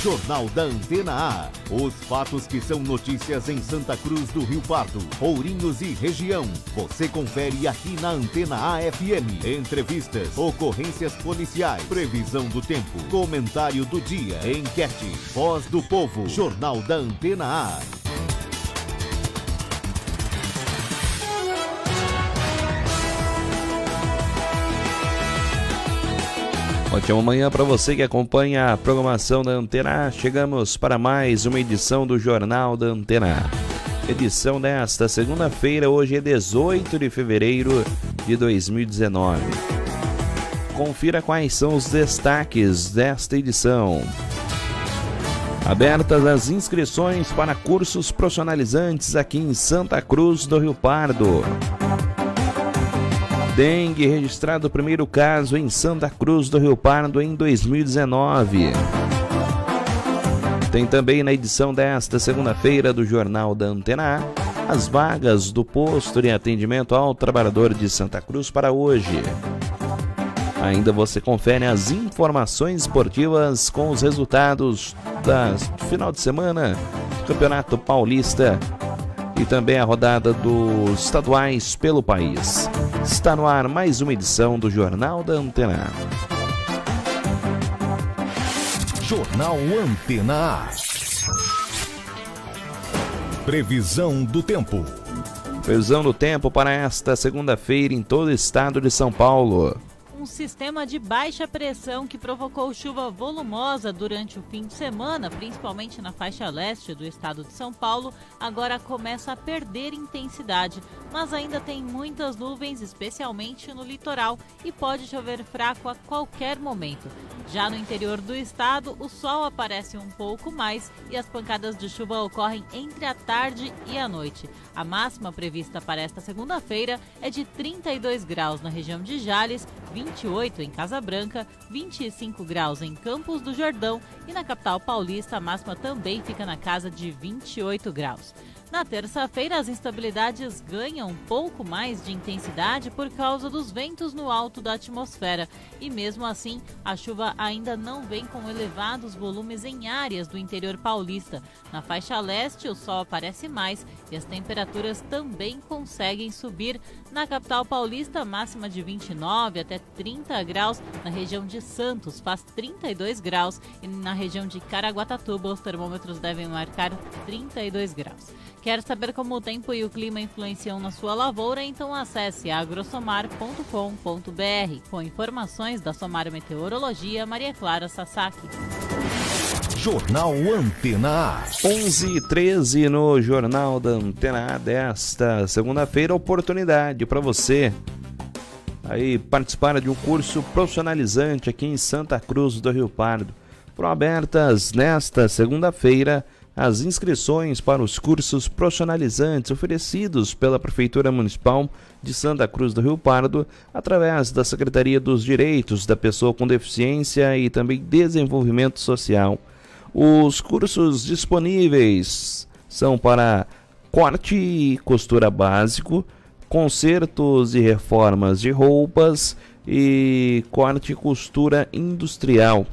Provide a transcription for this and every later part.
Jornal da Antena A. Os fatos que são notícias em Santa Cruz do Rio Pardo, Ourinhos e região. Você confere aqui na Antena A FM. Entrevistas, ocorrências policiais, previsão do tempo, comentário do dia, enquete, voz do povo. Jornal da Antena A. Ótima manhã para você que acompanha a programação da Antena A. Chegamos para mais uma edição do Jornal da Antena A. Edição desta segunda-feira, hoje é 18 de fevereiro de 2019. Confira quais são os destaques desta edição. Abertas as inscrições para cursos profissionalizantes aqui em Santa Cruz do Rio Pardo. Dengue registrado o primeiro caso em Santa Cruz do Rio Pardo em 2019. Tem também na edição desta segunda-feira do Jornal da Antena A as vagas do posto de atendimento ao trabalhador de Santa Cruz para hoje. Ainda você confere as informações esportivas com os resultados do final de semana, Campeonato Paulista e também a rodada dos estaduais pelo país. Está no ar mais uma edição do Jornal da Antena A. Jornal Antena A. Previsão do tempo. Previsão do tempo para esta segunda-feira em todo o estado de São Paulo. Um sistema de baixa pressão que provocou chuva volumosa durante o fim de semana, principalmente na faixa leste do estado de São Paulo, agora começa a perder intensidade, mas ainda tem muitas nuvens, especialmente no litoral, e pode chover fraco a qualquer momento. Já no interior do estado, o sol aparece um pouco mais e as pancadas de chuva ocorrem entre a tarde e a noite. A máxima prevista para esta segunda-feira é de 32 graus na região de Jales, 28 em Casa Branca, 25 graus em Campos do Jordão e na capital paulista a máxima também fica na casa de 28 graus. Na terça-feira, as instabilidades ganham um pouco mais de intensidade por causa dos ventos no alto da atmosfera. E mesmo assim, a chuva ainda não vem com elevados volumes em áreas do interior paulista. Na faixa leste, o sol aparece mais e as temperaturas também conseguem subir. Na capital paulista, máxima de 29 até 30 graus. Na região de Santos, faz 32 graus. E na região de Caraguatatuba, os termômetros devem marcar 32 graus. Quer saber como o tempo e o clima influenciam na sua lavoura? Então acesse agrosomar.com.br. Com informações da Somar Meteorologia, Maria Clara Sasaki. Jornal Antena A. 11h13 no Jornal da Antena A desta segunda-feira. Oportunidade para você aí participar de um curso profissionalizante aqui em Santa Cruz do Rio Pardo. Foram abertas nesta segunda-feira as inscrições para os cursos profissionalizantes oferecidos pela Prefeitura Municipal de Santa Cruz do Rio Pardo através da Secretaria dos Direitos da Pessoa com Deficiência e também Desenvolvimento Social. Os cursos disponíveis são para corte e costura básico, consertos e reformas de roupas e corte e costura industrial.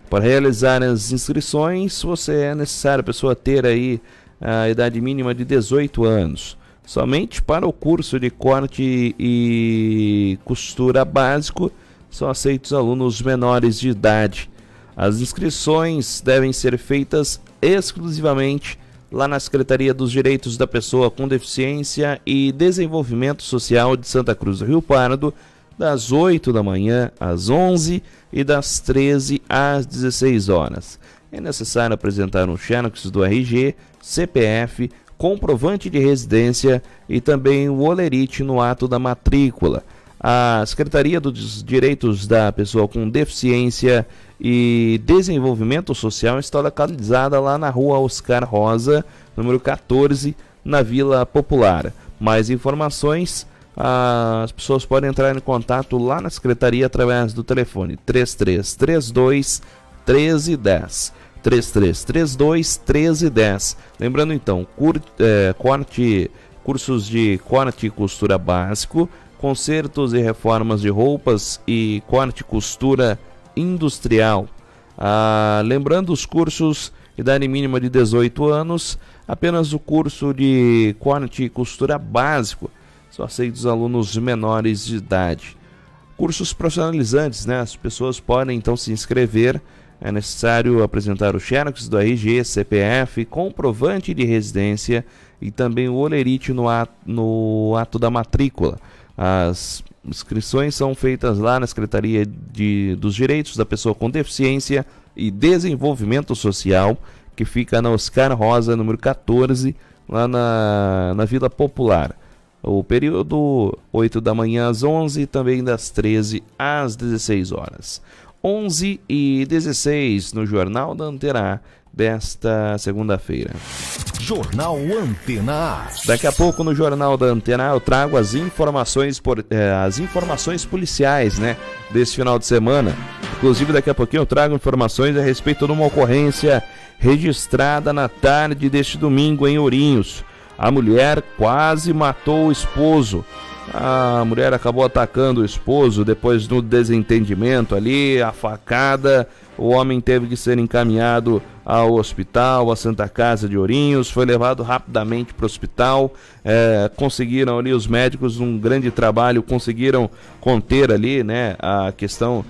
Para realizar as inscrições, é necessário a pessoa ter aí a idade mínima de 18 anos. Somente para o curso de corte e costura básico são aceitos alunos menores de idade. As inscrições devem ser feitas exclusivamente lá na Secretaria dos Direitos da Pessoa com Deficiência e Desenvolvimento Social de Santa Cruz do Rio Pardo, das 8 da manhã às 11 e das 13 às 16 horas. É necessário apresentar um xerox do RG, CPF, comprovante de residência e também o holerite no ato da matrícula. A Secretaria dos Direitos da Pessoa com Deficiência e Desenvolvimento Social está localizada lá na rua Oscar Rosa, número 14, na Vila Popular. Mais informações, as pessoas podem entrar em contato lá na Secretaria através do telefone 3332 1310. 3332 1310. Lembrando então, cursos de corte e costura básico, consertos e reformas de roupas e corte e costura industrial. Lembrando, os cursos idade mínima de 18 anos, apenas o curso de corte e costura básico só aceitos alunos menores de idade. Cursos profissionalizantes, né? As pessoas podem então se inscrever. É necessário apresentar o xerox do RG, CPF, comprovante de residência e também o holerite no ato da matrícula. As inscrições são feitas lá na Secretaria dos Direitos da Pessoa com Deficiência e Desenvolvimento Social, que fica na Oscar Rosa, número 14, lá na Vila Popular. O período 8 da manhã às 11 e também das 13 às 16 horas. 11h16 no Jornal da Antena A desta segunda-feira. Jornal Antena A. Daqui a pouco no Jornal da Antena A eu trago as informações policiais, né, desse final de semana. Inclusive daqui a pouquinho eu trago informações a respeito de uma ocorrência registrada na tarde deste domingo em Ourinhos. A mulher quase matou o esposo. A mulher acabou atacando o esposo depois do desentendimento ali, a facada. O homem teve que ser encaminhado ao hospital, a Santa Casa de Ourinhos, foi levado rapidamente para o hospital. Conseguiram ali os médicos, um grande trabalho, conseguiram conter ali, né, a questão,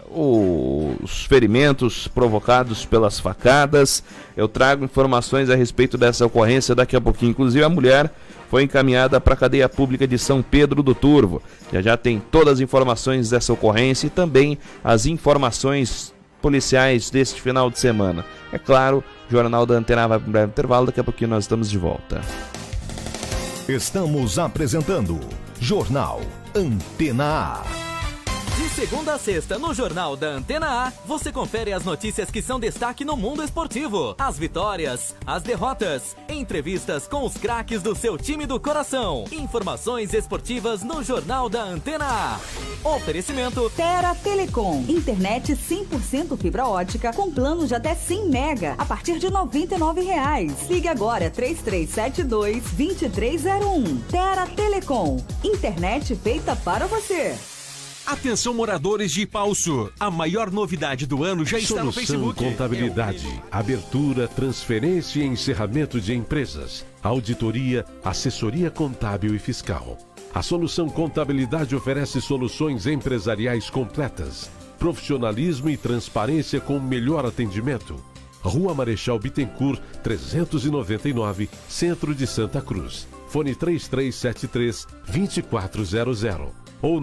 os ferimentos provocados pelas facadas. Eu trago informações a respeito dessa ocorrência daqui a pouquinho. Inclusive a mulher foi encaminhada para a cadeia pública de São Pedro do Turvo. Já tem todas as informações dessa ocorrência e também as informações policiais deste final de semana. É claro, o Jornal da Antena vai para um breve intervalo, daqui a pouquinho nós estamos de volta. Estamos apresentando Jornal Antena A. De segunda a sexta, no Jornal da Antena A, você confere as notícias que são destaque no mundo esportivo. As vitórias, as derrotas, entrevistas com os craques do seu time do coração. Informações esportivas no Jornal da Antena A. Oferecimento Terra Telecom. Internet 100% fibra ótica com planos de até 100 mega a partir de R$ 99,00. Ligue agora 3372-2301. Terra Telecom. Internet feita para você. Atenção, moradores de Ipauçu, a maior novidade do ano já está no Facebook. Solução Contabilidade, abertura, transferência e encerramento de empresas, auditoria, assessoria contábil e fiscal. A Solução Contabilidade oferece soluções empresariais completas, profissionalismo e transparência com melhor atendimento. Rua Marechal Bittencourt, 399, Centro de Santa Cruz. Fone 3373-2400. Ou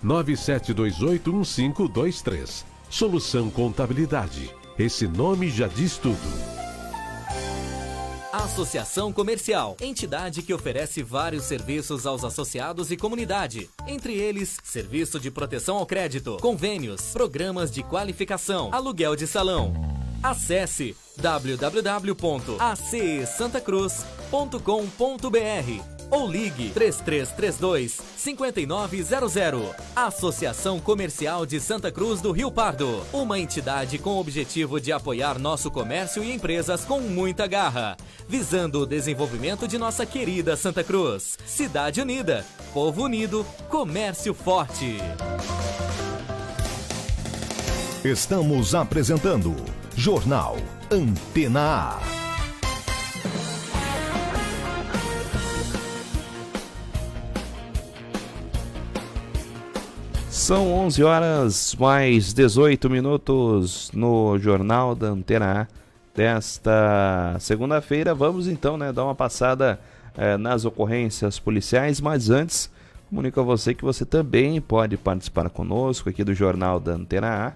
997281523. Solução Contabilidade. Esse nome já diz tudo. Associação Comercial, entidade que oferece vários serviços aos associados e comunidade. Entre eles, serviço de proteção ao crédito, convênios, programas de qualificação, aluguel de salão. Acesse www.acesantacruz.com.br ou ligue 3332-5900. Associação Comercial de Santa Cruz do Rio Pardo. Uma entidade com o objetivo de apoiar nosso comércio e empresas com muita garra, visando o desenvolvimento de nossa querida Santa Cruz. Cidade unida, povo unido, comércio forte. Estamos apresentando Jornal Antena A. São 11 horas mais 18 minutos no Jornal da Antena A desta segunda-feira. Vamos então, né, dar uma passada nas ocorrências policiais, mas antes comunico a você que você também pode participar conosco aqui do Jornal da Antena A,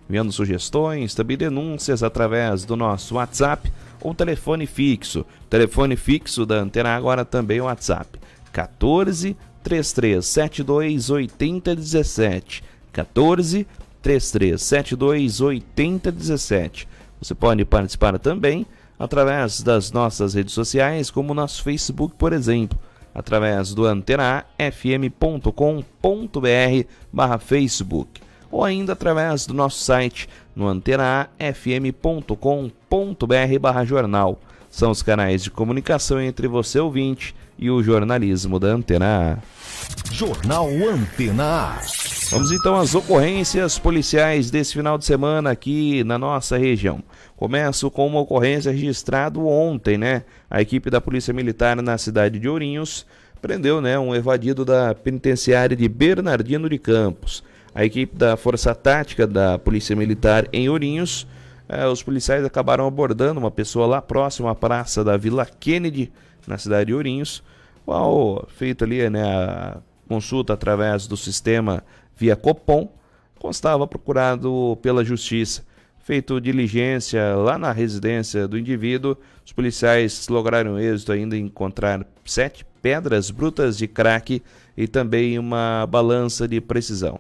enviando sugestões, também denúncias através do nosso WhatsApp ou telefone fixo. O telefone fixo da Antena A agora também é o WhatsApp 14-3372-8017. 14-3372-8017. Você pode participar também através das nossas redes sociais, como o nosso Facebook, por exemplo, através do antenaafm.com.br/Facebook, ou ainda através do nosso site no antenaafm.com.br/jornal. São os canais de comunicação entre você, ouvinte, e o jornalismo da Antena A. Jornal Antena A. Vamos então às ocorrências policiais desse final de semana aqui na nossa região. Começo com uma ocorrência registrada ontem, né? A equipe da Polícia Militar na cidade de Ourinhos prendeu, né, um evadido da penitenciária de Bernardino de Campos. A equipe da Força Tática da Polícia Militar em Ourinhos, os policiais acabaram abordando uma pessoa lá próxima à praça da Vila Kennedy, na cidade de Ourinhos, qual feito ali, né, a consulta através do sistema via Copom, constava procurado pela Justiça. Feito diligência lá na residência do indivíduo, os policiais lograram êxito ainda em encontrar 7 pedras brutas de crack e também uma balança de precisão.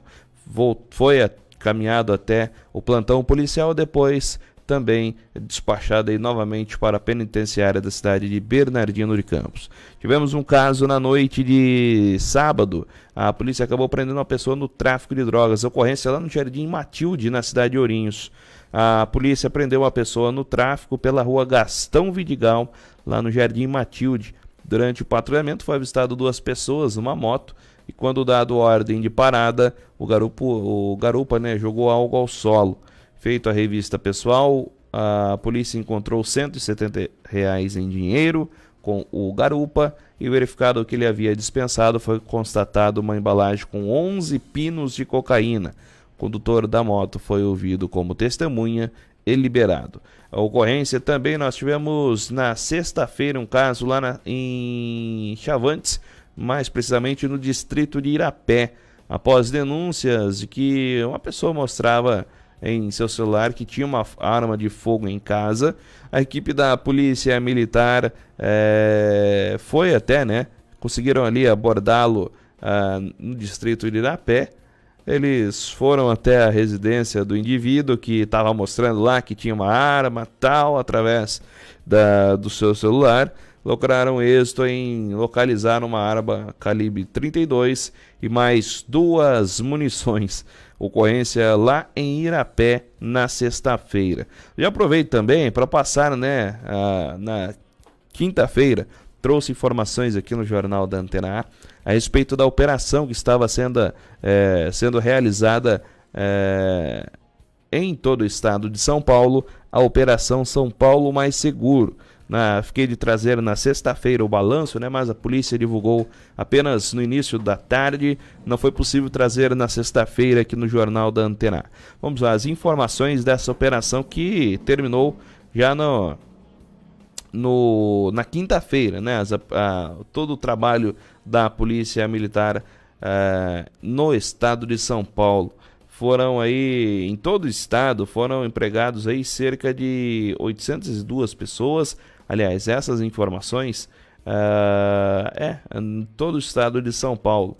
Foi caminhado até o plantão policial, depois também despachado aí novamente para a penitenciária da cidade de Bernardino de Campos. Tivemos um caso na noite de sábado. A polícia acabou prendendo uma pessoa no tráfico de drogas. A ocorrência lá no Jardim Matilde, na cidade de Ourinhos. A polícia prendeu uma pessoa no tráfico pela rua Gastão Vidigal, lá no Jardim Matilde. Durante o patrulhamento foi avistado 2 pessoas numa moto e quando dado ordem de parada, o garupa, né, jogou algo ao solo. Feito a revista pessoal, a polícia encontrou R$170 em dinheiro com o garupa e verificado o que ele havia dispensado, foi constatado uma embalagem com 11 pinos de cocaína. O condutor da moto foi ouvido como testemunha e liberado. A ocorrência também nós tivemos na sexta-feira um caso lá em Chavantes, mais precisamente no distrito de Irapé, após denúncias de que uma pessoa mostrava em seu celular que tinha uma arma de fogo em casa. A equipe da Polícia Militar foi até, né, conseguiram ali abordá-lo no distrito de Irapé. Eles foram até a residência do indivíduo que estava mostrando lá que tinha uma arma tal, através do seu celular. Lograram êxito em localizar uma arma calibre 32 e mais 2 munições. Ocorrência lá em Irapé na sexta-feira. Já aproveito também para passar, né, na quinta-feira, trouxe informações aqui no Jornal da Antena A respeito da operação que estava sendo realizada em todo o estado de São Paulo, a Operação São Paulo Mais Seguro. Fiquei de trazer na sexta-feira o balanço, né, mas a polícia divulgou apenas no início da tarde, não foi possível trazer na sexta-feira aqui no Jornal da Antena. Vamos lá, as informações dessa operação que terminou já na quinta-feira, né, todo o trabalho da Polícia Militar no estado de São Paulo. Foram aí, em todo o estado, foram empregados aí cerca de 802 pessoas. Aliás, essas informações em todo o estado de São Paulo.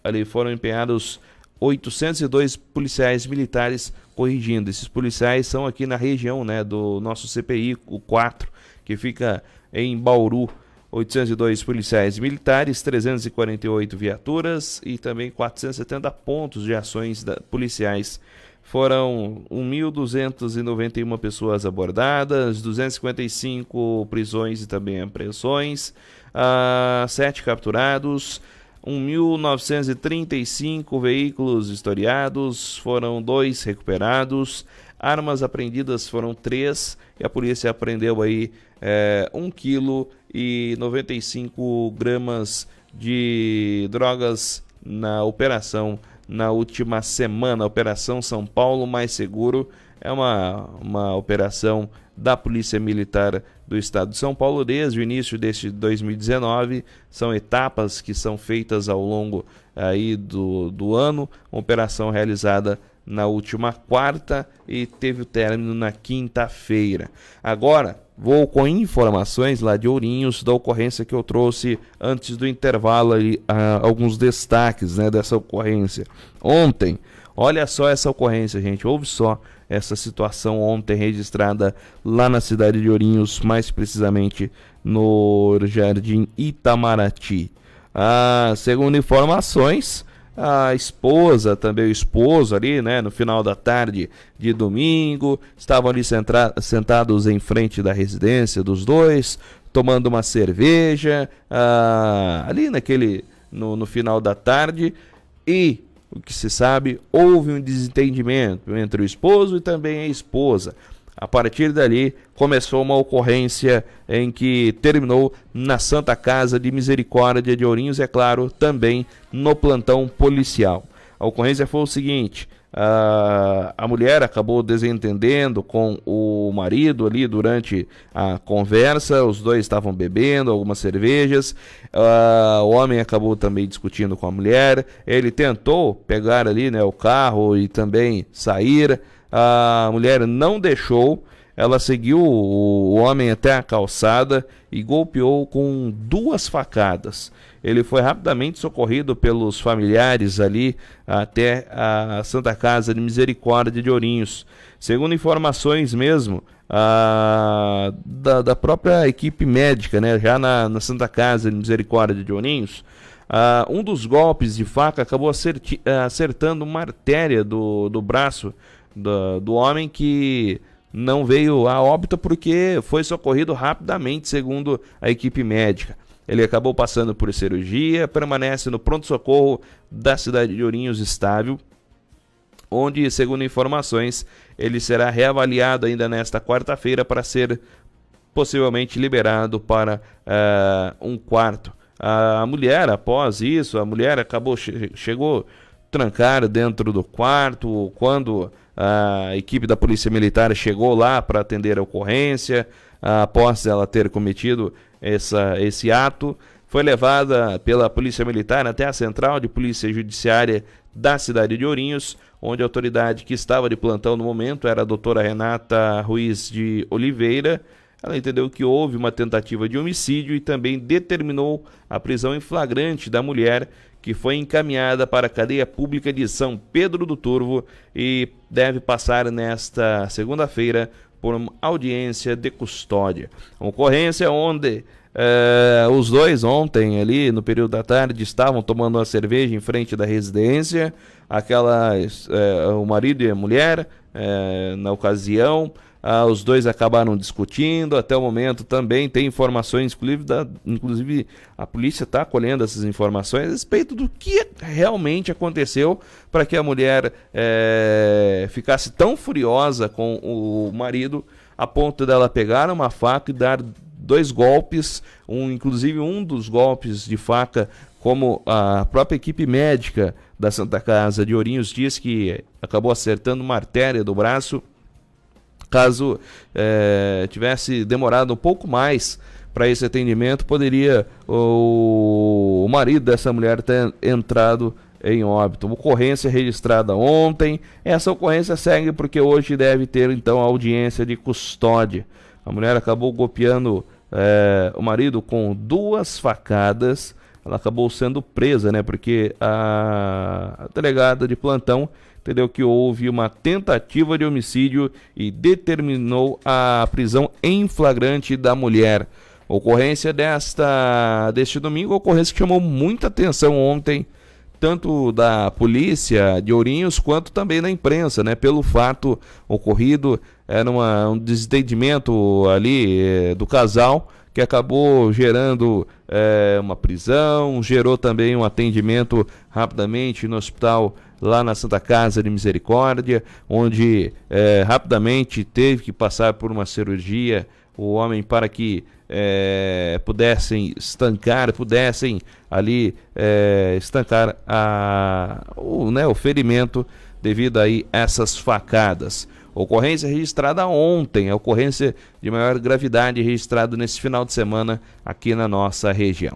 Ali foram empenhados 802 policiais militares, corrigindo. Esses policiais são aqui na região, né, do nosso CPI, o 4, que fica em Bauru. 802 policiais militares, 348 viaturas e também 470 pontos de ações policiais. Foram 1.291 pessoas abordadas, 255 prisões e também apreensões, 7 capturados, 1.935 veículos historiados, foram 2 recuperados, armas apreendidas foram 3 e a polícia apreendeu aí 1 quilo e 95 gramas de drogas na operação na última semana. A Operação São Paulo Mais Seguro é uma operação da Polícia Militar do Estado de São Paulo desde o início deste 2019. São etapas que são feitas ao longo aí do ano. Uma operação realizada na última quarta e teve o término na quinta-feira. Agora vou com informações lá de Ourinhos da ocorrência que eu trouxe antes do intervalo ali, alguns destaques, né, dessa ocorrência. Ontem, olha só essa ocorrência, gente, ouve só essa situação ontem registrada lá na cidade de Ourinhos, mais precisamente no Jardim Itamaraty. Segundo informações, a esposa, também o esposo ali, né, no final da tarde de domingo, estavam ali sentados em frente da residência dos dois, tomando uma cerveja, ali no final da tarde, e o que se sabe, houve um desentendimento entre o esposo e também a esposa. A partir dali, começou uma ocorrência em que terminou na Santa Casa de Misericórdia de Ourinhos, é claro, também no plantão policial. A ocorrência foi o seguinte: a mulher acabou desentendendo com o marido ali durante a conversa, os dois estavam bebendo algumas cervejas, o homem acabou também discutindo com a mulher, ele tentou pegar ali, né, o carro e também sair. A mulher não deixou, ela seguiu o homem até a calçada e golpeou com 2 facadas. Ele foi rapidamente socorrido pelos familiares ali até a Santa Casa de Misericórdia de Ourinhos. Segundo informações mesmo da própria equipe médica, né, já na Santa Casa de Misericórdia de Ourinhos, um dos golpes de faca acabou acertando uma artéria do braço do homem, que não veio a óbito porque foi socorrido rapidamente, segundo a equipe médica. Ele acabou passando por cirurgia, permanece no pronto-socorro da cidade de Ourinhos estável, onde, segundo informações, ele será reavaliado ainda nesta quarta-feira para ser possivelmente liberado para um quarto. A mulher, após isso, chegou a trancar dentro do quarto. Quando a equipe da Polícia Militar chegou lá para atender a ocorrência, após ela ter cometido esse ato, foi levada pela Polícia Militar até a Central de Polícia Judiciária da cidade de Ourinhos, onde a autoridade que estava de plantão no momento era a doutora Renata Ruiz de Oliveira. Ela entendeu que houve uma tentativa de homicídio e também determinou a prisão em flagrante da mulher, que foi encaminhada para a cadeia pública de São Pedro do Turvo e deve passar nesta segunda-feira por uma audiência de custódia. Uma ocorrência onde os dois ontem ali no período da tarde estavam tomando uma cerveja em frente da residência, o marido e a mulher na ocasião. Os dois acabaram discutindo. Até o momento também tem informações, inclusive a polícia está colhendo essas informações a respeito do que realmente aconteceu para que a mulher ficasse tão furiosa com o marido a ponto dela pegar uma faca e dar 2 golpes, inclusive um dos golpes de faca, como a própria equipe médica da Santa Casa de Ourinhos diz, que acabou acertando uma artéria do braço. Caso tivesse demorado um pouco mais para esse atendimento, poderia o marido dessa mulher ter entrado em óbito. Uma ocorrência registrada ontem. Essa ocorrência segue porque hoje deve ter então a audiência de custódia. A mulher acabou golpeando o marido com 2 facadas. Ela acabou sendo presa, né? Porque a delegada de plantão entendeu que houve uma tentativa de homicídio e determinou a prisão em flagrante da mulher. Ocorrência deste domingo, ocorrência que chamou muita atenção ontem, tanto da polícia de Ourinhos quanto também da imprensa, né? Pelo fato ocorrido, era um desentendimento ali do casal, que acabou gerando uma prisão, gerou também um atendimento rapidamente no hospital lá na Santa Casa de Misericórdia, onde rapidamente teve que passar por uma cirurgia o homem para que pudessem ali estancar o ferimento devido aí a essas facadas. Ocorrência registrada ontem, a ocorrência de maior gravidade registrada nesse final de semana aqui na nossa região.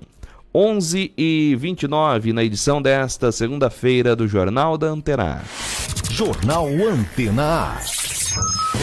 11h29 na edição desta segunda-feira do Jornal da Antena A. Jornal Antena A.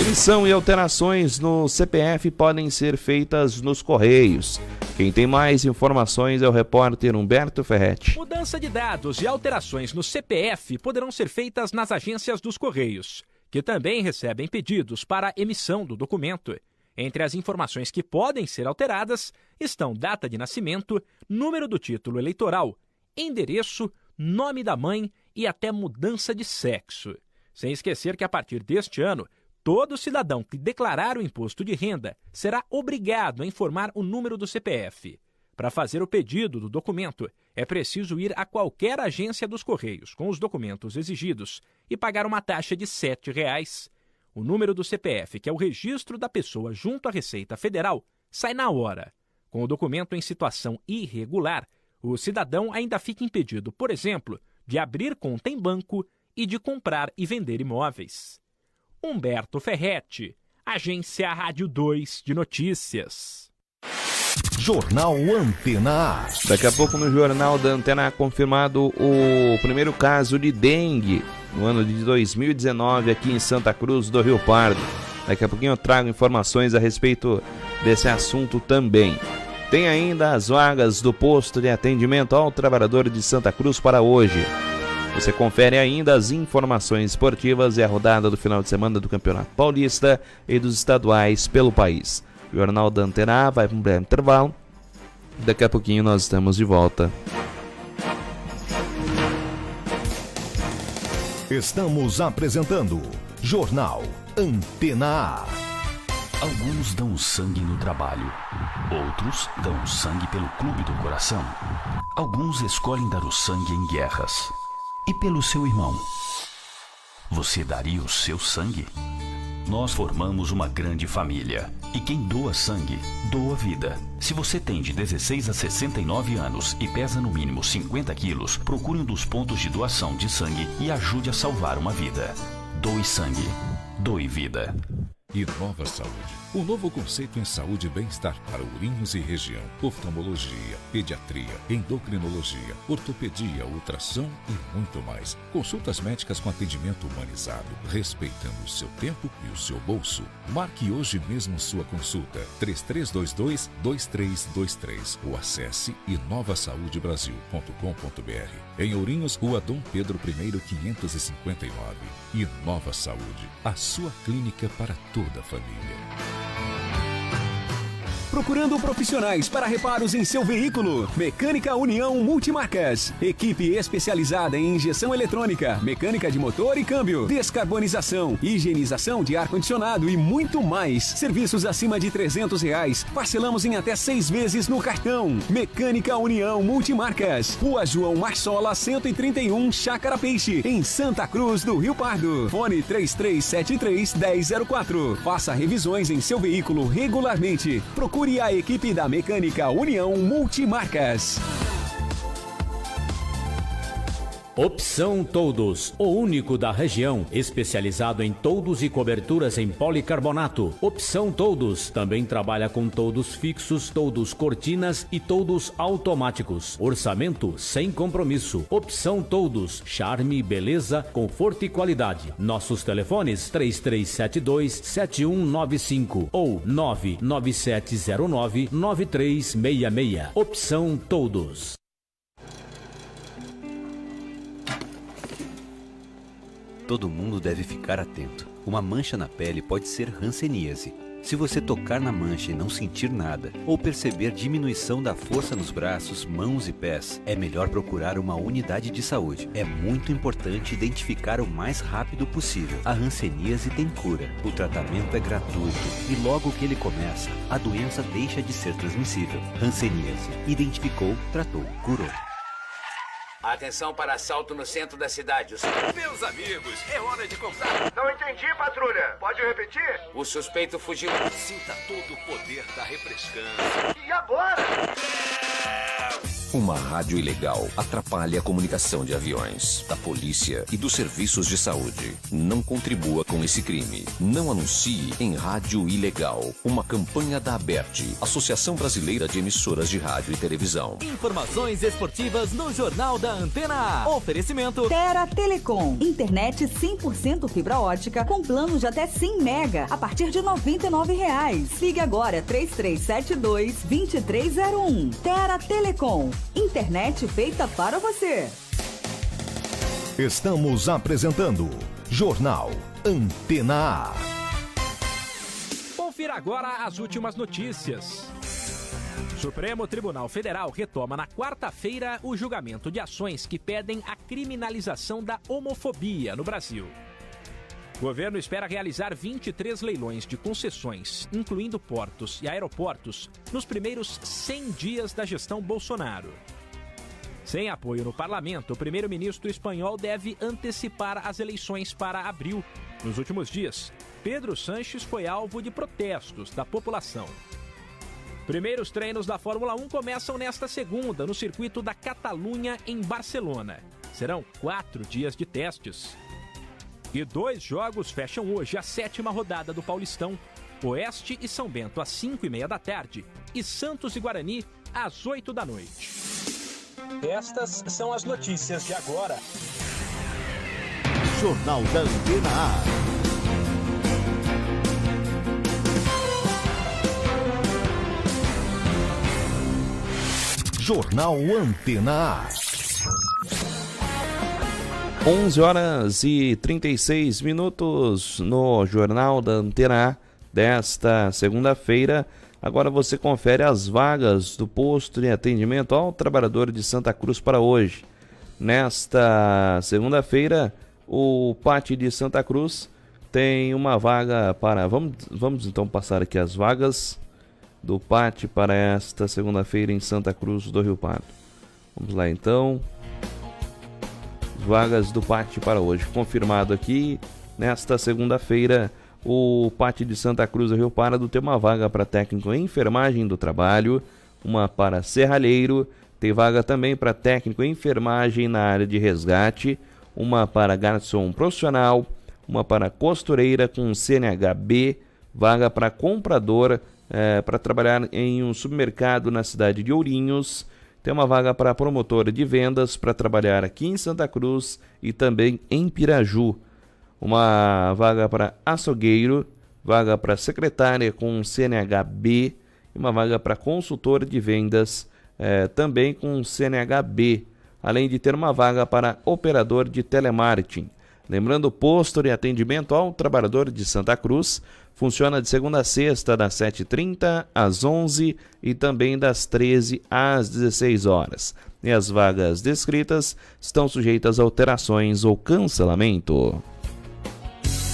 Emissão e alterações no CPF podem ser feitas nos Correios. Quem tem mais informações é o repórter Humberto Ferretti. Mudança de dados e alterações no CPF poderão ser feitas nas agências dos Correios, que também recebem pedidos para a emissão do documento. Entre as informações que podem ser alteradas estão data de nascimento, número do título eleitoral, endereço, nome da mãe e até mudança de sexo. Sem esquecer que a partir deste ano, todo cidadão que declarar o imposto de renda será obrigado a informar o número do CPF. Para fazer o pedido do documento, é preciso ir a qualquer agência dos Correios com os documentos exigidos e pagar uma taxa de R$ 7,00. O número do CPF, que é o registro da pessoa junto à Receita Federal, sai na hora. Com o documento em situação irregular, o cidadão ainda fica impedido, por exemplo, de abrir conta em banco e de comprar e vender imóveis. Humberto Ferretti, Agência Rádio 2 de Notícias. Jornal Antena A. Daqui a pouco no Jornal da Antena A, confirmado o primeiro caso de dengue no ano de 2019 aqui em Santa Cruz do Rio Pardo. Daqui a pouquinho eu trago informações a respeito desse assunto também. Tem ainda as vagas do posto de atendimento ao trabalhador de Santa Cruz para hoje. Você confere ainda as informações esportivas e a rodada do final de semana do Campeonato Paulista e dos estaduais pelo país. O Jornal da Antena A vai para um breve intervalo. Daqui a pouquinho nós estamos de volta. Estamos apresentando Jornal Antena A. Alguns dão sangue no trabalho, outros dão sangue pelo clube do coração. Alguns escolhem dar o sangue em guerras. E pelo seu irmão? Você daria o seu sangue? Nós formamos uma grande família. E quem doa sangue, doa vida. Se você tem de 16 a 69 anos e pesa no mínimo 50 quilos, procure um dos pontos de doação de sangue e ajude a salvar uma vida. Doe sangue. Doe vida. Inova Saúde. Um novo conceito em saúde e bem-estar para Ourinhos e região. Oftalmologia, pediatria, endocrinologia, ortopedia, ultrassom e muito mais. Consultas médicas com atendimento humanizado, respeitando o seu tempo e o seu bolso. Marque hoje mesmo sua consulta. 3322-2323 ou acesse inovasaudebrasil.com.br. Em Ourinhos, Rua Dom Pedro I, 559. Inova Saúde, a sua clínica para toda a família. Procurando profissionais para reparos em seu veículo? Mecânica União Multimarcas. Equipe especializada em injeção eletrônica, mecânica de motor e câmbio, descarbonização, higienização de ar-condicionado e muito mais. Serviços acima de R$300. Parcelamos em até 6 vezes no cartão. Mecânica União Multimarcas. Rua João Marsola, 131, Chácara Peixe, em Santa Cruz do Rio Pardo. Fone 3373-1004. Faça revisões em seu veículo regularmente. Procure a equipe da Mecânica União Multimarcas. Opção Toldos, o único da região, especializado em toldos e coberturas em policarbonato. Opção Toldos também trabalha com toldos fixos, toldos cortinas e toldos automáticos. Orçamento sem compromisso. Opção Toldos, charme, beleza, conforto e qualidade. Nossos telefones 3372-7195 ou 99709-9366. Opção Toldos. Todo mundo deve ficar atento. Uma mancha na pele pode ser hanseníase. Se você tocar na mancha e não sentir nada, ou perceber diminuição da força nos braços, mãos e pés, é melhor procurar uma unidade de saúde. É muito importante identificar o mais rápido possível. A hanseníase tem cura. O tratamento é gratuito e logo que ele começa, a doença deixa de ser transmissível. Hanseníase. Identificou, tratou, curou. Atenção para assalto no centro da cidade. Meus amigos, é hora de comprar. Não entendi, patrulha. Pode repetir? O suspeito fugiu. Sinta todo o poder da refrescância. E agora? Uma rádio ilegal atrapalha a comunicação de aviões, da polícia e dos serviços de saúde. Não contribua com esse crime. Não anuncie em rádio ilegal. Uma campanha da ABERT, Associação Brasileira de Emissoras de Rádio e Televisão. Informações esportivas no Jornal da Antena A. Oferecimento Terra Telecom. Internet 100% fibra ótica com plano de até 100 mega a partir de R$ 99,00. Ligue agora 3372-2301. Terra Telecom. Internet feita para você. Estamos apresentando Jornal Antena A. Confira agora as últimas notícias. Supremo Tribunal Federal retoma na quarta-feira o julgamento de ações que pedem a criminalização da homofobia no Brasil. O governo espera realizar 23 leilões de concessões, incluindo portos e aeroportos, nos primeiros 100 dias da gestão Bolsonaro. Sem apoio no parlamento, o primeiro-ministro espanhol deve antecipar as eleições para abril. Nos últimos dias, Pedro Sánchez foi alvo de protestos da população. Primeiros treinos da Fórmula 1 começam nesta segunda, no circuito da Catalunha, em Barcelona. Serão 4 dias de testes. E 2 jogos fecham hoje a 7ª rodada do Paulistão. Oeste e São Bento às 5h30 da tarde e Santos e Guarani às 8 da noite. Estas são as notícias de agora. Jornal da Antena A. Jornal Antena A. 11h36 no Jornal da Antena A desta segunda-feira. Agora você confere as vagas do posto de atendimento ao trabalhador de Santa Cruz para hoje. Nesta segunda-feira, o PAT de Santa Cruz tem uma vaga para... Vamos então passar aqui as vagas do PAT para esta segunda-feira em Santa Cruz do Rio Pardo. Vamos lá então. Vagas do PAT para hoje. Confirmado aqui, nesta segunda-feira, o PAT de Santa Cruz do Rio Pardo tem uma vaga para técnico em enfermagem do trabalho, uma para serralheiro, tem vaga também para técnico em enfermagem na área de resgate, uma para garçom profissional, uma para costureira com CNHB, vaga para comprador para trabalhar em um supermercado na cidade de Ourinhos. Tem uma vaga para promotor de vendas para trabalhar aqui em Santa Cruz e também em Piraju. Uma vaga para açougueiro, vaga para secretária com CNHB e uma vaga para consultor de vendas também com CNHB, além de ter uma vaga para operador de telemarketing. Lembrando, o posto de atendimento ao trabalhador de Santa Cruz funciona de segunda a sexta, das 7h30 às 11h e também das 13 às 16 horas. E as vagas descritas estão sujeitas a alterações ou cancelamento.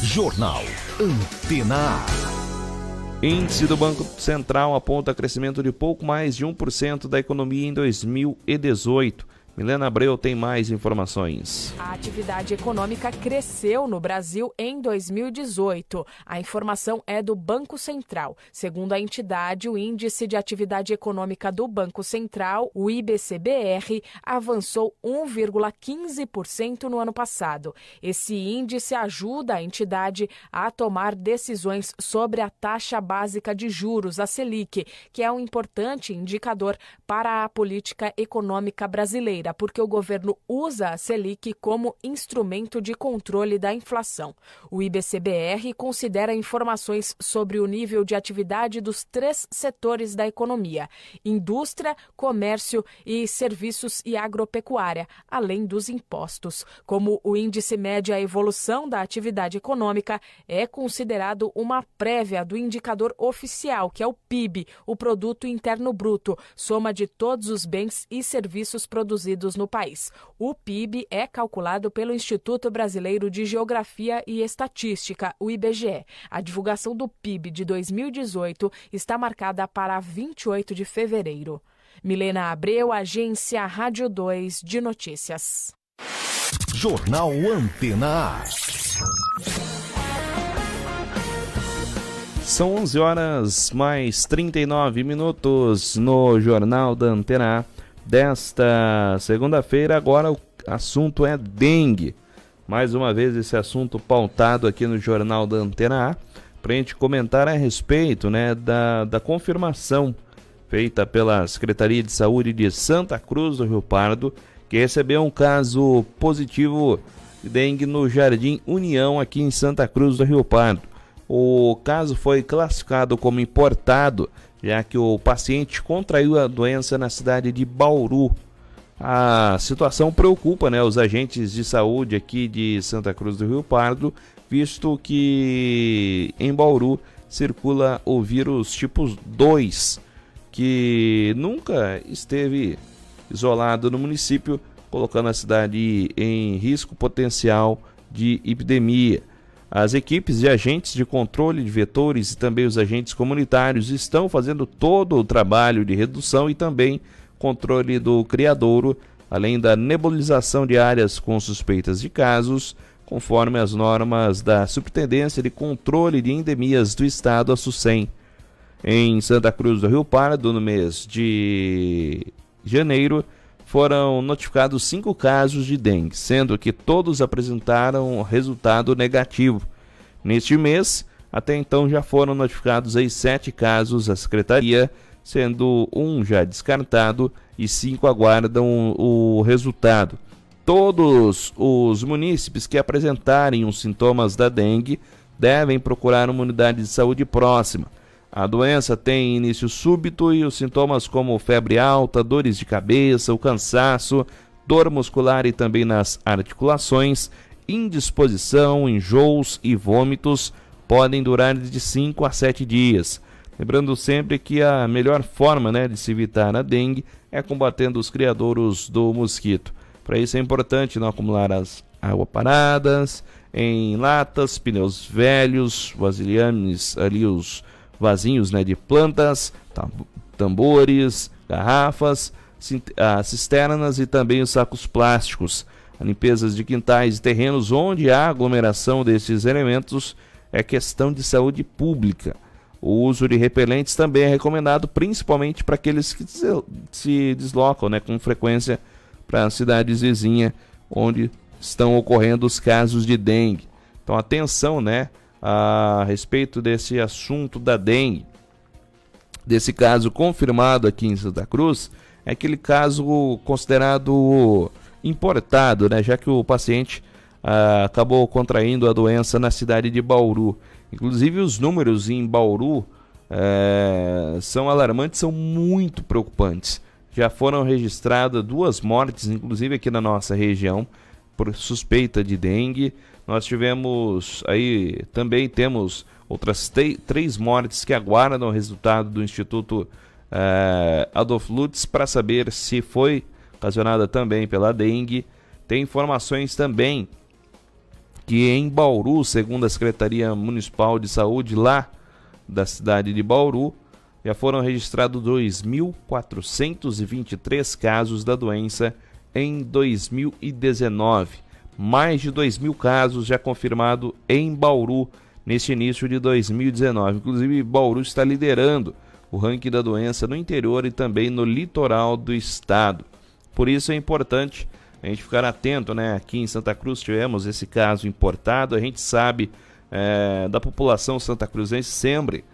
Jornal Antena A. Índice do Banco Central aponta crescimento de pouco mais de 1% da economia em 2018. Milena Abreu tem mais informações. A atividade econômica cresceu no Brasil em 2018. A informação é do Banco Central. Segundo a entidade, o Índice de Atividade Econômica do Banco Central, o IBCBR, avançou 1,15% no ano passado. Esse índice ajuda a entidade a tomar decisões sobre a taxa básica de juros, a Selic, que é um importante indicador para a política econômica brasileira, porque o governo usa a Selic como instrumento de controle da inflação. O IBCBR considera informações sobre o nível de atividade dos 3 setores da economia: indústria, comércio e serviços e agropecuária, além dos impostos. Como o índice mede a evolução da atividade econômica, é considerado uma prévia do indicador oficial, que é o PIB, o Produto Interno Bruto, soma de todos os bens e serviços produzidos no país. O PIB é calculado pelo Instituto Brasileiro de Geografia e Estatística, o IBGE. A divulgação do PIB de 2018 está marcada para 28 de fevereiro. Milena Abreu, Agência Rádio 2 de Notícias. Jornal Antena A. São 11h39 no Jornal da Antena A desta segunda-feira. Agora o assunto é dengue. Mais uma vez esse assunto pautado aqui no Jornal da Antena A, para a gente comentar a respeito, da confirmação feita pela Secretaria de Saúde de Santa Cruz do Rio Pardo, que recebeu um caso positivo de dengue no Jardim União, aqui em Santa Cruz do Rio Pardo. O caso foi classificado como importado, já que o paciente contraiu a doença na cidade de Bauru. A situação preocupa, os agentes de saúde aqui de Santa Cruz do Rio Pardo, visto que em Bauru circula o vírus tipo 2, que nunca esteve isolado no município, colocando a cidade em risco potencial de epidemia. As equipes de agentes de controle de vetores e também os agentes comunitários estão fazendo todo o trabalho de redução e também controle do criadouro, além da nebulização de áreas com suspeitas de casos, conforme as normas da Superintendência de Controle de Endemias do Estado, a SUSEM. Em Santa Cruz do Rio Pardo, no mês de janeiro, foram notificados 5 casos de dengue, sendo que todos apresentaram resultado negativo. Neste mês, até então já foram notificados 7 casos à Secretaria, sendo 1 já descartado e 5 aguardam o resultado. Todos os munícipes que apresentarem os sintomas da dengue devem procurar uma unidade de saúde próxima. A doença tem início súbito e os sintomas como febre alta, dores de cabeça, o cansaço, dor muscular e também nas articulações, indisposição, enjoos e vômitos podem durar de 5 a 7 dias. Lembrando sempre que a melhor forma, de se evitar a dengue é combatendo os criadouros do mosquito. Para isso é importante não acumular as águas paradas em latas, pneus velhos, vasilhames, ali os vasinhos de plantas, tambores, garrafas, cisternas e também os sacos plásticos. A limpeza de quintais e terrenos onde há aglomeração desses elementos é questão de saúde pública. O uso de repelentes também é recomendado, principalmente para aqueles que se deslocam com frequência para as cidades vizinhas onde estão ocorrendo os casos de dengue. Então atenção, a respeito desse assunto da dengue. Desse caso confirmado aqui em Santa Cruz, é aquele caso considerado importado, já que o paciente acabou contraindo a doença na cidade de Bauru. Inclusive os números em Bauru são alarmantes, são muito preocupantes. Já foram registradas 2 mortes, inclusive aqui na nossa região, por suspeita de dengue. Nós temos outras 3 mortes que aguardam o resultado do Instituto Adolf Lutz para saber se foi ocasionada também pela dengue. Tem informações também que em Bauru, segundo a Secretaria Municipal de Saúde lá da cidade de Bauru, já foram registrados 2.423 casos da doença em 2019. Mais de 2.000 casos já confirmados em Bauru neste início de 2019. Inclusive, Bauru está liderando o ranking da doença no interior e também no litoral do estado. Por isso é importante a gente ficar atento, Aqui em Santa Cruz tivemos esse caso importado. A gente sabe da população santacruzense sempre,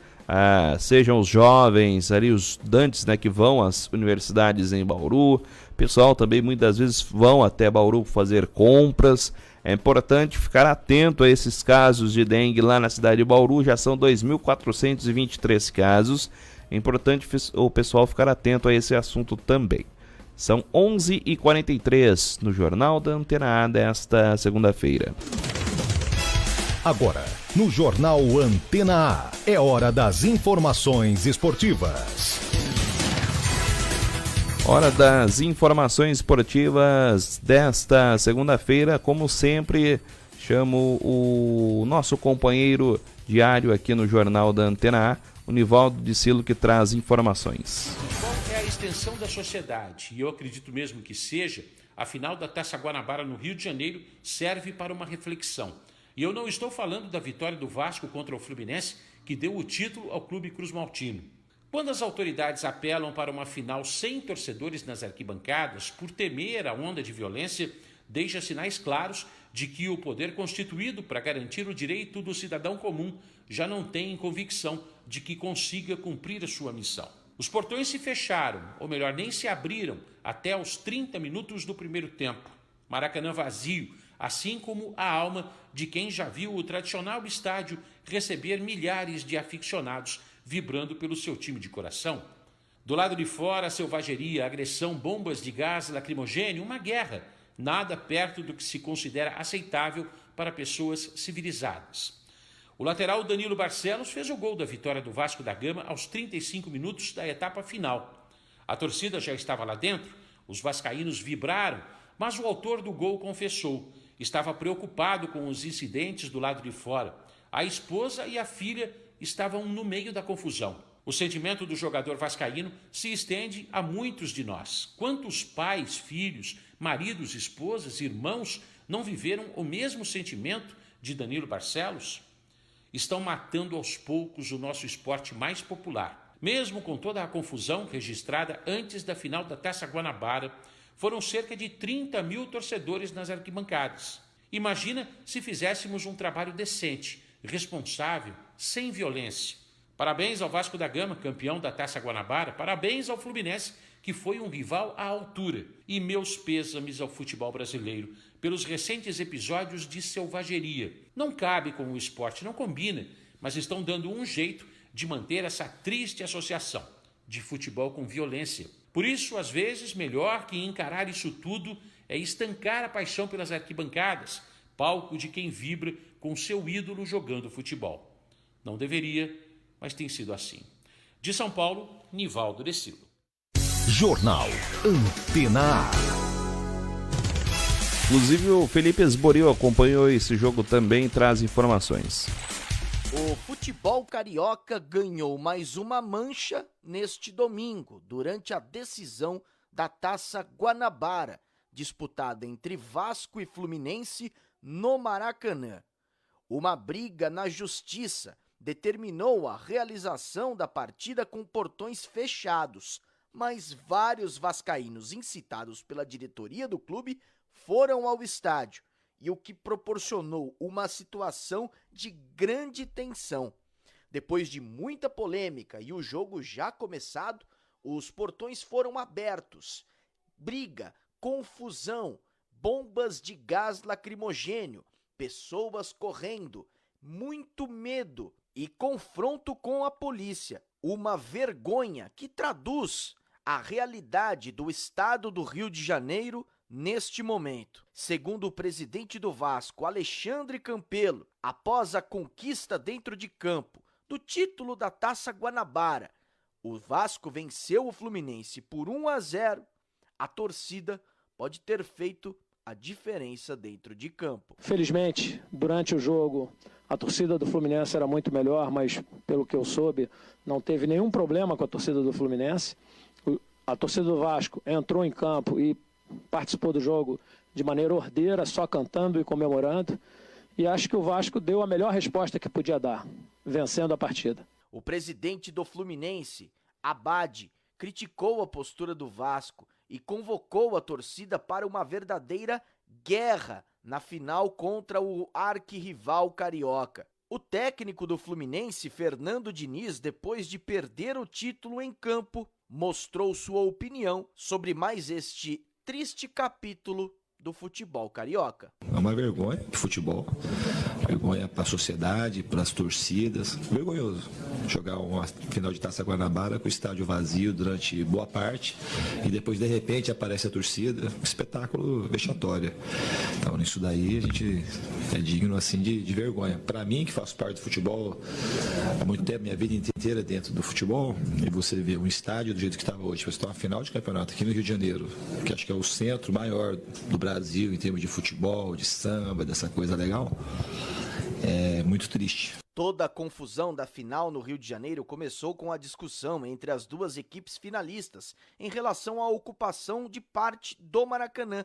sejam os jovens, ali os estudantes que vão às universidades em Bauru. Pessoal também muitas vezes vão até Bauru fazer compras. É importante ficar atento a esses casos de dengue lá na cidade de Bauru. Já são 2.423 casos. É importante o pessoal ficar atento a esse assunto também. São 11h43 no Jornal da Antena A desta segunda-feira. Agora, no Jornal Antena A, é hora das informações esportivas. Hora das informações esportivas desta segunda-feira. Como sempre, chamo o nosso companheiro diário aqui no Jornal da Antena A, o Nivaldo de Silo, que traz informações. É a extensão da sociedade, e eu acredito mesmo que seja. A final da Taça Guanabara no Rio de Janeiro serve para uma reflexão. E eu não estou falando da vitória do Vasco contra o Fluminense, que deu o título ao Clube Cruz Maltino. Quando as autoridades apelam para uma final sem torcedores nas arquibancadas, por temer a onda de violência, deixa sinais claros de que o poder constituído para garantir o direito do cidadão comum já não tem convicção de que consiga cumprir a sua missão. Os portões se fecharam, ou melhor, nem se abriram, até aos 30 minutos do primeiro tempo. Maracanã vazio, assim como a alma de quem já viu o tradicional estádio receber milhares de aficionados vibrando pelo seu time de coração. Do lado de fora, selvageria, agressão, bombas de gás lacrimogêneo, uma guerra, nada perto do que se considera aceitável para pessoas civilizadas. O lateral Danilo Barcelos fez o gol da vitória do Vasco da Gama aos 35 minutos da etapa final. A torcida já estava lá dentro, os vascaínos vibraram, mas o autor do gol confessou. Estava preocupado com os incidentes do lado de fora. A esposa e a filha estavam no meio da confusão. O sentimento do jogador vascaíno se estende a muitos de nós. Quantos pais, filhos, maridos, esposas, irmãos não viveram o mesmo sentimento de Danilo Barcelos? Estão matando aos poucos o nosso esporte mais popular. Mesmo com toda a confusão registrada antes da final da Taça Guanabara, foram cerca de 30 mil torcedores nas arquibancadas. Imagina se fizéssemos um trabalho decente, responsável, sem violência. Parabéns ao Vasco da Gama, campeão da Taça Guanabara. Parabéns ao Fluminense, que foi um rival à altura. E meus pêsames ao futebol brasileiro pelos recentes episódios de selvageria. Não cabe com o esporte, não combina, mas estão dando um jeito de manter essa triste associação de futebol com violência. Por isso, às vezes, melhor que encarar isso tudo é estancar a paixão pelas arquibancadas, palco de quem vibra com seu ídolo jogando futebol. Não deveria, mas tem sido assim. De São Paulo, Nivaldo Decilo. Jornal Antena A. Inclusive o Felipe Esboril acompanhou esse jogo também e traz informações. O futebol carioca ganhou mais uma mancha neste domingo, durante a decisão da Taça Guanabara, disputada entre Vasco e Fluminense no Maracanã. Uma briga na justiça determinou a realização da partida com portões fechados, mas vários vascaínos incitados pela diretoria do clube foram ao estádio, e o que proporcionou uma situação de grande tensão. Depois de muita polêmica e o jogo já começado, os portões foram abertos. Briga, confusão, bombas de gás lacrimogênio, pessoas correndo, muito medo e confronto com a polícia. Uma vergonha que traduz a realidade do estado do Rio de Janeiro neste momento. Segundo o presidente do Vasco, Alexandre Campelo, após a conquista dentro de campo do título da Taça Guanabara, o Vasco venceu o Fluminense por 1-0, a torcida pode ter feito a diferença dentro de campo. Felizmente, durante o jogo, a torcida do Fluminense era muito melhor, mas pelo que eu soube, não teve nenhum problema com a torcida do Fluminense. A torcida do Vasco entrou em campo e participou do jogo de maneira ordeira, só cantando e comemorando, e acho que o Vasco deu a melhor resposta que podia dar, vencendo a partida. O presidente do Fluminense, Abade, criticou a postura do Vasco e convocou a torcida para uma verdadeira guerra na final contra o arquirrival carioca. O técnico do Fluminense, Fernando Diniz, depois de perder o título em campo, mostrou sua opinião sobre mais este triste capítulo do futebol carioca. É uma vergonha de futebol, vergonha para a sociedade, para as torcidas, vergonhoso jogar uma final de Taça Guanabara com o estádio vazio durante boa parte e depois de repente aparece a torcida, um espetáculo vexatório. Então nisso daí a gente é digno assim de vergonha. Para mim, que faço parte do futebol há muito tempo, minha vida inteira dentro do futebol, e você vê um estádio do jeito que estava hoje, você está uma final de campeonato aqui no Rio de Janeiro, que acho que é o centro maior do Brasil em termos de futebol, de samba, dessa coisa legal, é muito triste. Toda a confusão da final no Rio de Janeiro começou com a discussão entre as duas equipes finalistas em relação à ocupação de parte do Maracanã.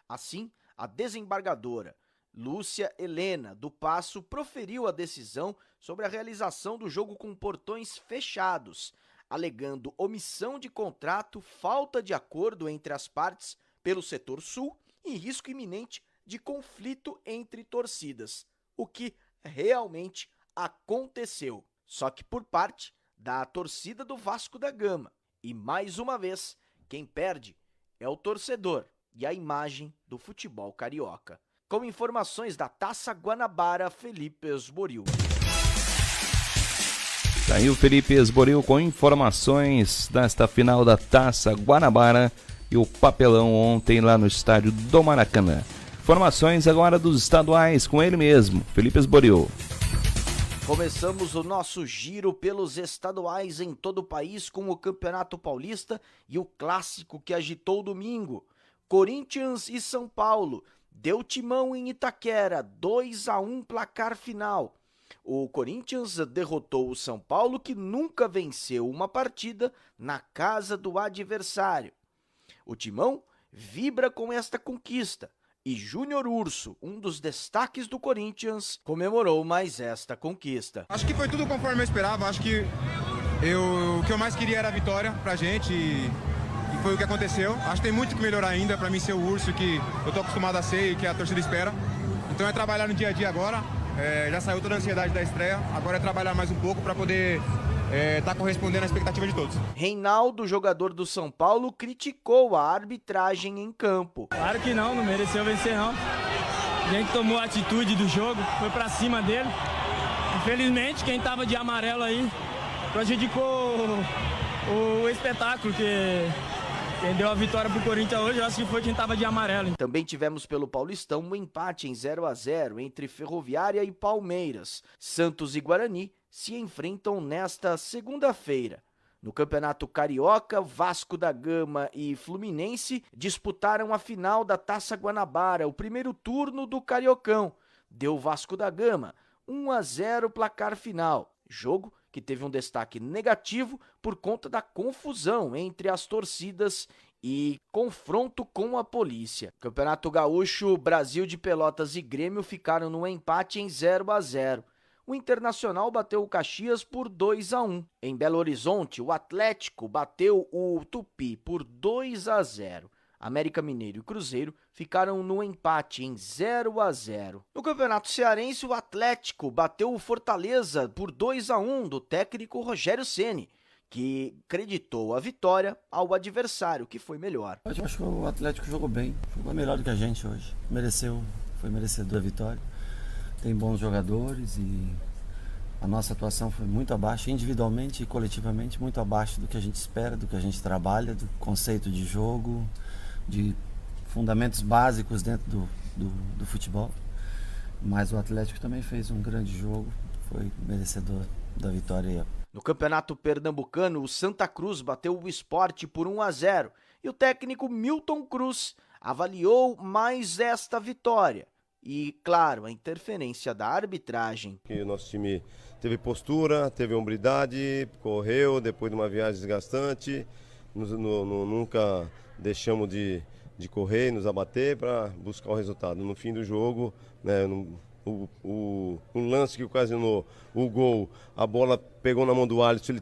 Assim, a desembargadora Lúcia Helena do Paço proferiu a decisão sobre a realização do jogo com portões fechados, alegando omissão de contrato, falta de acordo entre as partes pelo setor sul e risco iminente de conflito entre torcidas, o que realmente aconteceu, só que por parte da torcida do Vasco da Gama. E mais uma vez, quem perde é o torcedor e a imagem do futebol carioca. Com informações da Taça Guanabara, Felipe Esboril. Tá aí o Felipe Esboril com informações desta final da Taça Guanabara e o papelão ontem lá no estádio do Maracanã. Informações agora dos estaduais com ele mesmo, Felipe Esboril. Começamos o nosso giro pelos estaduais em todo o país com o Campeonato Paulista e o clássico que agitou o domingo. Corinthians e São Paulo. Deu timão em Itaquera, 2-1 placar final. O Corinthians derrotou o São Paulo, que nunca venceu uma partida na casa do adversário. O timão vibra com esta conquista. E Júnior Urso, um dos destaques do Corinthians, comemorou mais esta conquista. Acho que foi tudo conforme eu esperava, acho que o que eu mais queria era a vitória pra gente e foi o que aconteceu. Acho que tem muito que melhorar ainda pra mim ser o Urso que eu tô acostumado a ser e que a torcida espera. Então é trabalhar no dia a dia agora, já saiu toda a ansiedade da estreia, agora é trabalhar mais um pouco pra poder tá correspondendo à expectativa de todos. Reinaldo, jogador do São Paulo, criticou a arbitragem em campo. Claro que não mereceu vencer não. A gente tomou a atitude do jogo, foi pra cima dele. Infelizmente, quem tava de amarelo aí prejudicou o espetáculo, que quem deu a vitória pro Corinthians hoje, eu acho que foi quem tava de amarelo. Também tivemos pelo Paulistão um empate em 0-0 entre Ferroviária e Palmeiras. Santos e Guarani se enfrentam nesta segunda-feira. No Campeonato Carioca, Vasco da Gama e Fluminense disputaram a final da Taça Guanabara, o primeiro turno do Cariocão. Deu Vasco da Gama 1-0 placar final. Jogo que teve um destaque negativo por conta da confusão entre as torcidas e confronto com a polícia. Campeonato Gaúcho, Brasil de Pelotas e Grêmio ficaram no empate em 0-0. O Internacional bateu o Caxias por 2-1. Em Belo Horizonte, o Atlético bateu o Tupi por 2-0. América Mineiro e Cruzeiro ficaram no empate em 0-0. No Campeonato Cearense, o Atlético bateu o Fortaleza por 2-1 do técnico Rogério Ceni, que creditou a vitória ao adversário, que foi melhor. Eu acho que o Atlético jogou bem, jogou melhor do que a gente hoje. Foi merecedor da vitória. Tem bons jogadores e a nossa atuação foi muito abaixo, individualmente e coletivamente, muito abaixo do que a gente espera, do que a gente trabalha, do conceito de jogo, de fundamentos básicos dentro do futebol. Mas o Atlético também fez um grande jogo, foi merecedor da vitória. No Campeonato Pernambucano, o Santa Cruz bateu o Sport por 1-0 e o técnico Milton Cruz avaliou mais esta vitória. E, claro, a interferência da arbitragem. O nosso time teve postura, teve hombridade, correu depois de uma viagem desgastante. Nunca deixamos de correr e nos abater para buscar o resultado. No fim do jogo, né, o lance que ocasionou o gol, a bola pegou na mão do Alisson,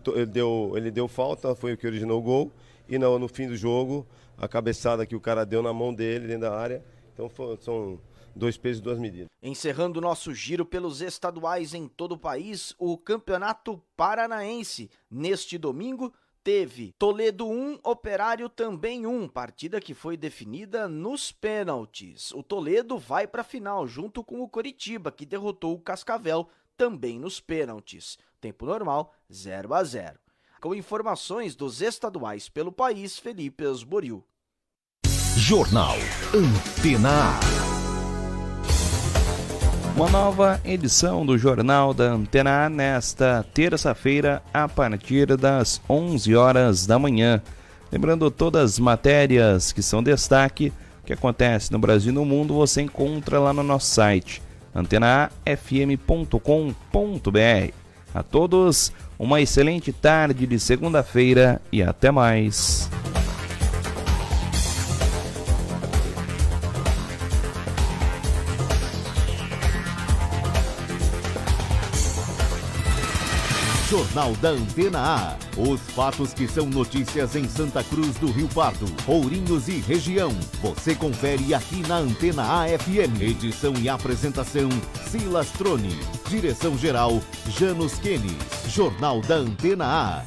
ele deu falta, foi o que originou o gol. E no fim do jogo, a cabeçada que o cara deu na mão dele dentro da área. Então são 2 pesos e 2 medidas. Encerrando o nosso giro pelos estaduais em todo o país, o Campeonato Paranaense. Neste domingo, teve Toledo 1, Operário também 1, partida que foi definida nos pênaltis. O Toledo vai para a final junto com o Coritiba, que derrotou o Cascavel também nos pênaltis. Tempo normal, 0-0. Com informações dos estaduais pelo país, Felipe Asboril. Jornal Antena A. Uma nova edição do Jornal da Antena A nesta terça-feira a partir das 11 horas da manhã. Lembrando, todas as matérias que são destaque, que acontece no Brasil e no mundo, você encontra lá no nosso site, antenaafm.com.br. A todos, uma excelente tarde de segunda-feira e até mais. Jornal da Antena A. Os fatos que são notícias em Santa Cruz do Rio Pardo, Ourinhos e região. Você confere aqui na Antena A FM. Edição e apresentação, Silas Troni. Direção-geral, Janos Kenis. Jornal da Antena A.